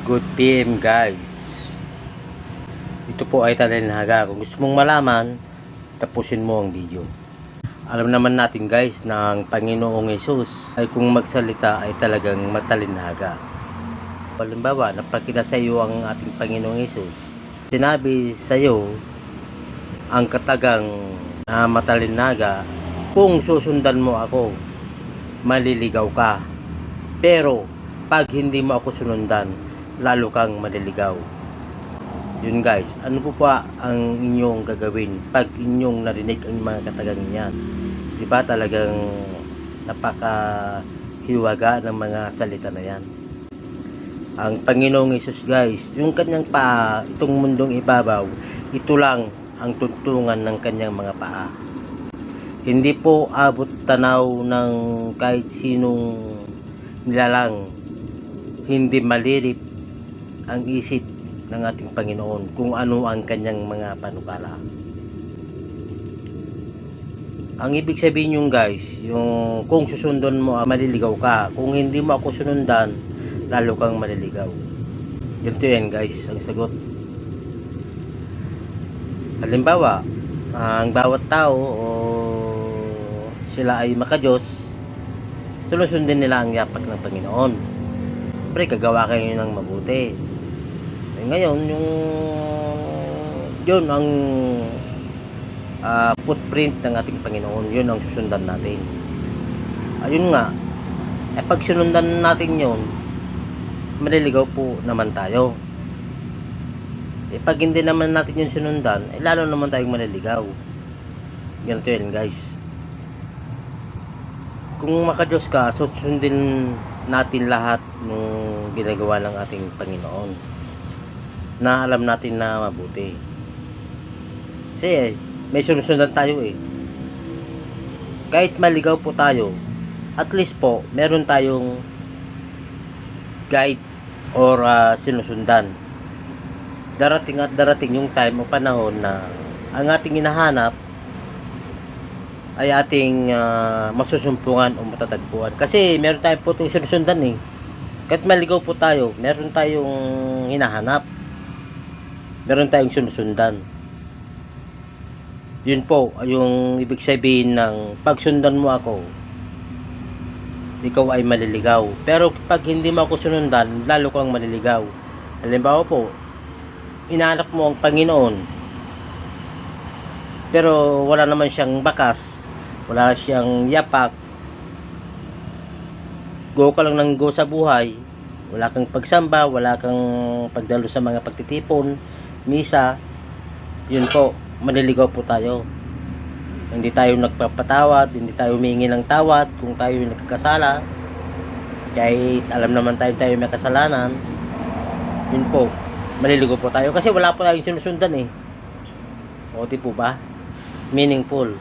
Good PM guys. Ito po ay talinhaga. Kung gusto mong malaman, tapusin mo ang video. Alam naman natin guys na ang Panginoong Hesus ay kung magsalita ay talagang matalinhaga. Halimbawa, napakita sa iyo ang ating Panginoong Hesus. Sinabi sa iyo ang katagang na matalinhaga, kung susundan mo ako, maliligaw ka. Pero pag hindi mo ako sunundan, lalo kang maliligaw. Yun guys, ano po pa ang inyong gagawin pag inyong narinig ang mga katagang yan? Diba talagang napakahiwaga ng mga salita na yan? Ang Panginoong Hesus guys, yung kanyang paa, itong mundong ibabaw, ito lang ang tuntungan ng kanyang mga paa. Hindi po abot tanaw ng kahit sinong nilalang. Hindi malirip ang isip ng ating Panginoon kung ano ang kanyang mga panukala. Ang ibig sabihin yung guys, yung kung susundan mo, maliligaw ka. Kung hindi mo ako sunundan, lalo kang maliligaw. Ganito yan guys, ang sagot. Halimbawa, ang bawat tao o sila ay makadiyos, sunod-sundin nila ang yapak ng Panginoon. Siyempre, gagawa kayo ng mabuti. Ngayon, yun ang footprint ng ating Panginoon. Yun ang susundan natin. Ayun nga, pag sunundan natin yun, maliligaw po naman tayo. Pag hindi naman natin yung sunundan, lalo naman tayong maliligaw. Ganito yun guys. Kung makadiyos ka, susundin natin lahat ng ginagawa ng ating Panginoon na alam natin na mabuti. Kasi may sinusundan tayo kahit maligaw po tayo, at least po meron tayong guide or sinusundan. Darating at darating yung time o panahon na ang ating hinahanap ay ating masusumpungan o matatagpuan. Kasi meron tayong po itong sinusundan kahit maligaw po tayo, meron tayong hinahanap, meron tayong sinusundan. Yun po yung ibig sabihin ng pagsundan mo ako, ikaw ay maliligaw. Pero pag hindi mo ako sunundan, lalo kang maliligaw. Halimbawa po, inaanap mo ang Panginoon, pero wala naman siyang bakas, wala siyang yapak, go ka lang ng go sa buhay, wala kang pagsamba, wala kang pagdalo sa mga pagtitipon, misa, yun po, maliligaw po tayo. Hindi tayo nagpapatawad, hindi tayo humingi ng tawad kung tayo nagkakasala, kahit alam naman tayo may kasalanan, yun po, maliligaw po tayo kasi wala po tayong sinusundan o di po ba? Meaningful.